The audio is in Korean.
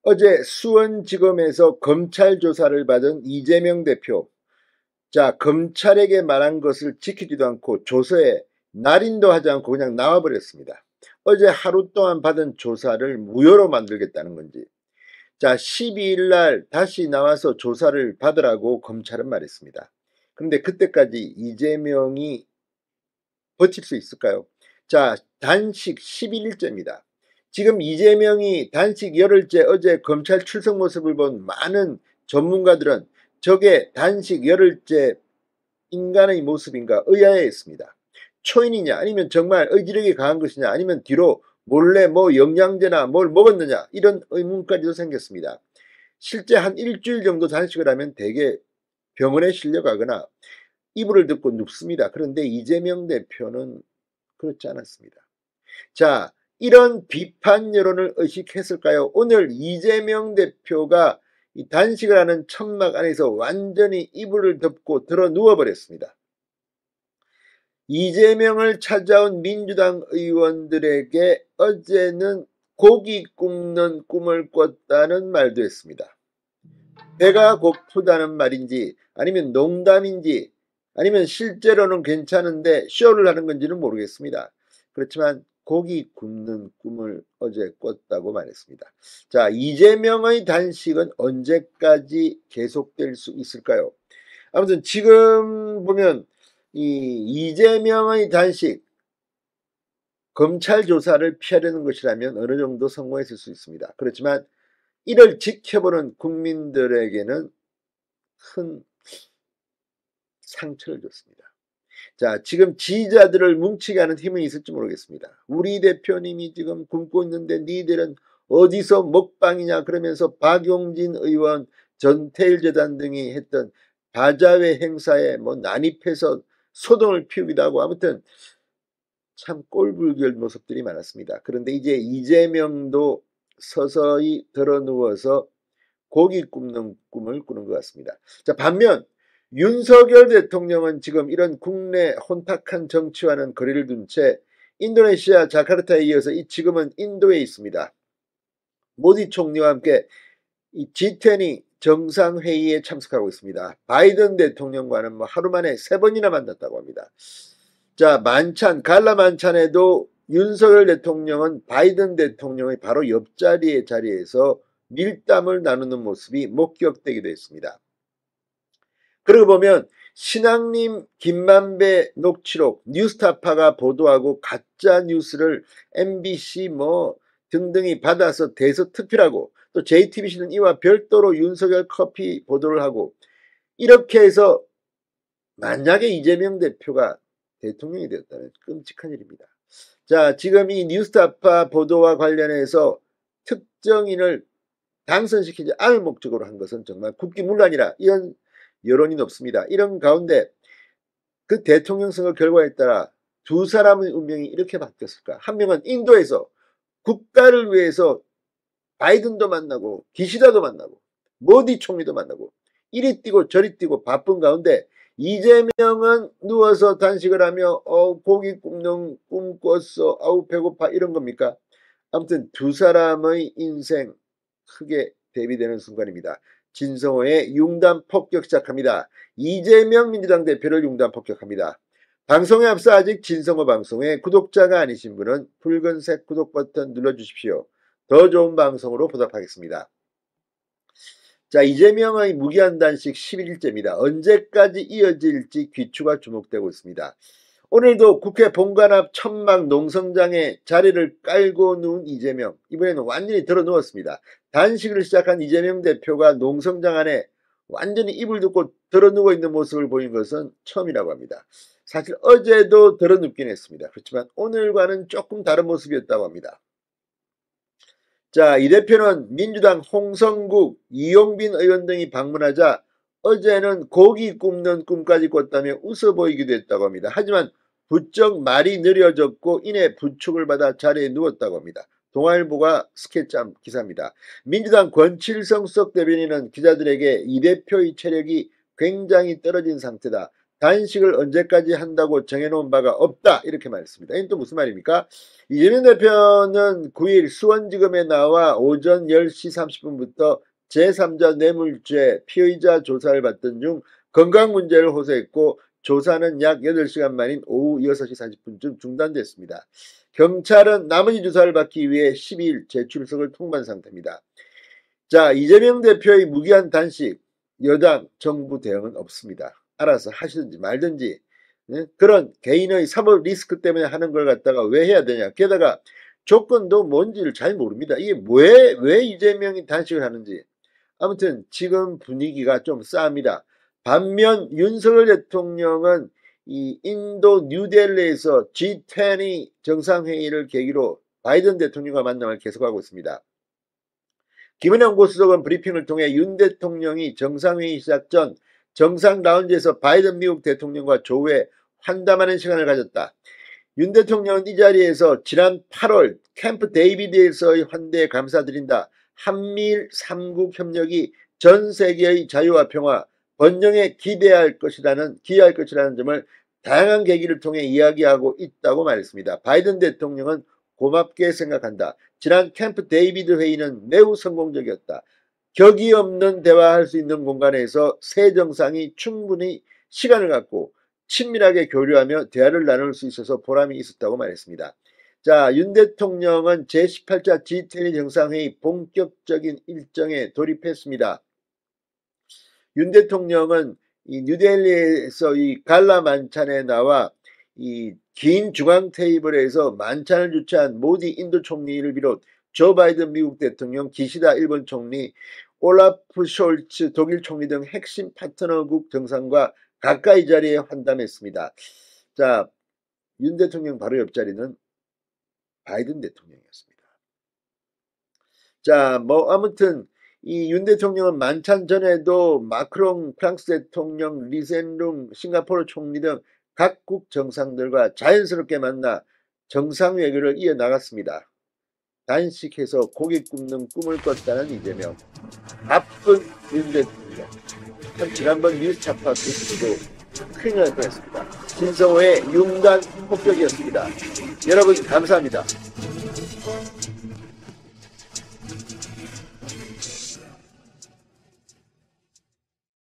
어제 수원지검에서 검찰 조사를 받은 이재명 대표. 자, 검찰에게 말한 것을 지키지도 않고 조서에 날인도 하지 않고 그냥 나와버렸습니다. 어제 하루 동안 받은 조사를 무효로 만들겠다는 건지. 자, 12일 날 다시 나와서 조사를 받으라고 검찰은 말했습니다. 그런데 그때까지 이재명이 버틸 수 있을까요? 자, 단식 11일째입니다. 지금 이재명이 단식 열흘째 어제 검찰 출석 모습을 본 많은 전문가들은 저게 단식 열흘째 인간의 모습인가 의아해했습니다. 초인이냐 아니면 정말 의지력이 강한 것이냐 아니면 뒤로 몰래 뭐 영양제나 뭘 먹었느냐 이런 의문까지도 생겼습니다. 실제 한 일주일 정도 단식을 하면 대개 병원에 실려가거나 이불을 덮고 눕습니다. 그런데 이재명 대표는 그렇지 않았습니다. 자, 이런 비판 여론을 의식했을까요? 오늘 이재명 대표가 이 단식을 하는 천막 안에서 완전히 이불을 덮고 들어 누워버렸습니다. 이재명을 찾아온 민주당 의원들에게 어제는 고기 굽는 꿈을 꿨다는 말도 했습니다. 배가 고프다는 말인지 아니면 농담인지 아니면 실제로는 괜찮은데 쇼를 하는 건지는 모르겠습니다. 그렇지만 고기 굽는 꿈을 어제 꿨다고 말했습니다. 자, 이재명의 단식은 언제까지 계속될 수 있을까요? 아무튼 지금 보면 이재명의 단식, 검찰 조사를 피하려는 것이라면 어느 정도 성공했을 수 있습니다. 그렇지만 이를 지켜보는 국민들에게는 큰 상처를 줬습니다. 자, 지금 지지자들을 뭉치게 하는 힘은 있을지 모르겠습니다. 우리 대표님이 지금 굶고 있는데 니들은 어디서 먹방이냐 그러면서 박용진 의원, 전태일 재단 등이 했던 바자회 행사에 뭐 난입해서 소동을 피우기도 하고 아무튼 참 꼴불견 모습들이 많았습니다. 그런데 이제 이재명도 서서히 드러누워서 고기 굽는 꿈을 꾸는 것 같습니다. 자, 반면 윤석열 대통령은 지금 이런 국내 혼탁한 정치와는 거리를 둔 채 인도네시아 자카르타에 이어서 지금은 인도에 있습니다. 모디 총리와 함께 이 G20 정상회의에 참석하고 있습니다. 바이든 대통령과는 뭐 하루 만에 3번이나 만났다고 합니다. 자, 만찬, 갈라 만찬에도 윤석열 대통령은 바이든 대통령의 바로 옆자리의 자리에서 밀담을 나누는 모습이 목격되기도 했습니다. 그러고 보면 신앙님 김만배 녹취록 뉴스타파가 보도하고 가짜 뉴스를 MBC 뭐 등등이 받아서 대서특필하고 또 JTBC는 이와 별도로 윤석열 커피 보도를 하고 이렇게 해서 만약에 이재명 대표가 대통령이 되었다면 끔찍한 일입니다. 자, 지금 이 뉴스타파 보도와 관련해서 특정인을 당선시키지 않을 목적으로 한 것은 정말 국기문란이라 이런 여론이 높습니다. 이런 가운데 그 대통령 선거 결과에 따라 두 사람의 운명이 이렇게 바뀌었을까? 한 명은 인도에서 국가를 위해서 바이든도 만나고 기시다도 만나고 모디 총리도 만나고 이리 뛰고 저리 뛰고 바쁜 가운데 이재명은 누워서 단식을 하며 고기 굽는 꿈 꿨어 아우 배고파 이런 겁니까? 아무튼 두 사람의 인생 크게 대비되는 순간입니다. 진성호의 융단 폭격 시작합니다. 이재명 민주당 대표를 융단 폭격합니다. 방송에 앞서 아직 진성호 방송에 구독자가 아니신 분은 붉은색 구독 버튼 눌러주십시오. 더 좋은 방송으로 보답하겠습니다. 자, 이재명의 무기한 단식 11일째입니다. 언제까지 이어질지 귀추가 주목되고 있습니다. 오늘도 국회 본관 앞 천막 농성장에 자리를 깔고 누운 이재명. 이번에는 완전히 들어 누웠습니다. 단식을 시작한 이재명 대표가 농성장 안에 완전히 이불 덮고 들어 누워 있는 모습을 보인 것은 처음이라고 합니다. 사실 어제도 들어 눕긴 했습니다. 그렇지만 오늘과는 조금 다른 모습이었다고 합니다. 자, 이 대표는 민주당 홍성국, 이용빈 의원 등이 방문하자 어제는 고기 굽는 꿈까지 꿨다며 웃어 보이기도 했다고 합니다. 하지만 부쩍 말이 느려졌고 이내 부축을 받아 자리에 누웠다고 합니다. 동아일보가 스케치한 기사입니다. 민주당 권칠성 수석 대변인은 기자들에게 이 대표의 체력이 굉장히 떨어진 상태다. 단식을 언제까지 한다고 정해놓은 바가 없다. 이렇게 말했습니다. 이건 또 무슨 말입니까? 이재명 대표는 9일 수원지검에 나와 오전 10시 30분부터 제3자 뇌물죄 피의자 조사를 받던 중 건강 문제를 호소했고 조사는 약 8시간 만인 오후 6시 40분쯤 중단됐습니다. 경찰은 나머지 조사를 받기 위해 12일 재출석을 통보한 상태입니다. 자, 이재명 대표의 무기한 단식, 여당, 정부 대응은 없습니다. 알아서 하시든지 말든지, 그런 개인의 사법 리스크 때문에 하는 걸 갖다가 왜 해야 되냐. 게다가 조건도 뭔지를 잘 모릅니다. 이게 왜 이재명이 단식을 하는지. 아무튼 지금 분위기가 좀 싸합니다. 반면 윤석열 대통령은 이 인도 뉴델리에서 G20 정상회의를 계기로 바이든 대통령과 만남을 계속하고 있습니다. 김은영 고수석은 브리핑을 통해 윤 대통령이 정상회의 시작 전 정상 라운지에서 바이든 미국 대통령과 조우에 환담하는 시간을 가졌다. 윤 대통령은 이 자리에서 지난 8월 캠프 데이비드에서의 환대에 감사드린다. 한미일 3국 협력이 전 세계의 자유와 평화, 번영에 기여할 것이라는 점을 다양한 계기를 통해 이야기하고 있다고 말했습니다. 바이든 대통령은 고맙게 생각한다. 지난 캠프 데이비드 회의는 매우 성공적이었다. 격이 없는 대화할 수 있는 공간에서 세 정상이 충분히 시간을 갖고 친밀하게 교류하며 대화를 나눌 수 있어서 보람이 있었다고 말했습니다. 자, 윤 대통령은 제18차 G20 정상회의 본격적인 일정에 돌입했습니다. 윤 대통령은 이 뉴델리에서 이 갈라 만찬에 나와 이 긴 중앙 테이블에서 만찬을 주최한 모디 인도 총리를 비롯 조 바이든 미국 대통령, 기시다 일본 총리, 올라프 숄츠 독일 총리 등 핵심 파트너국 정상과 가까이 자리에 환담했습니다. 자, 윤 대통령 바로 옆자리는 바이든 대통령이었습니다. 자, 뭐 아무튼 이 윤 대통령은 만찬 전에도 마크롱 프랑스 대통령, 리센룽 싱가포르 총리 등 각국 정상들과 자연스럽게 만나 정상 외교를 이어나갔습니다. 단식해서 고기 굽는 꿈을 꿨다는 이재명, 바쁜 윤 대통령. 참 지난번 뉴스타파 뉴스도 큰일 날 뻔했습니다. 신성호의 융단 폭격이었습니다. 여러분 감사합니다.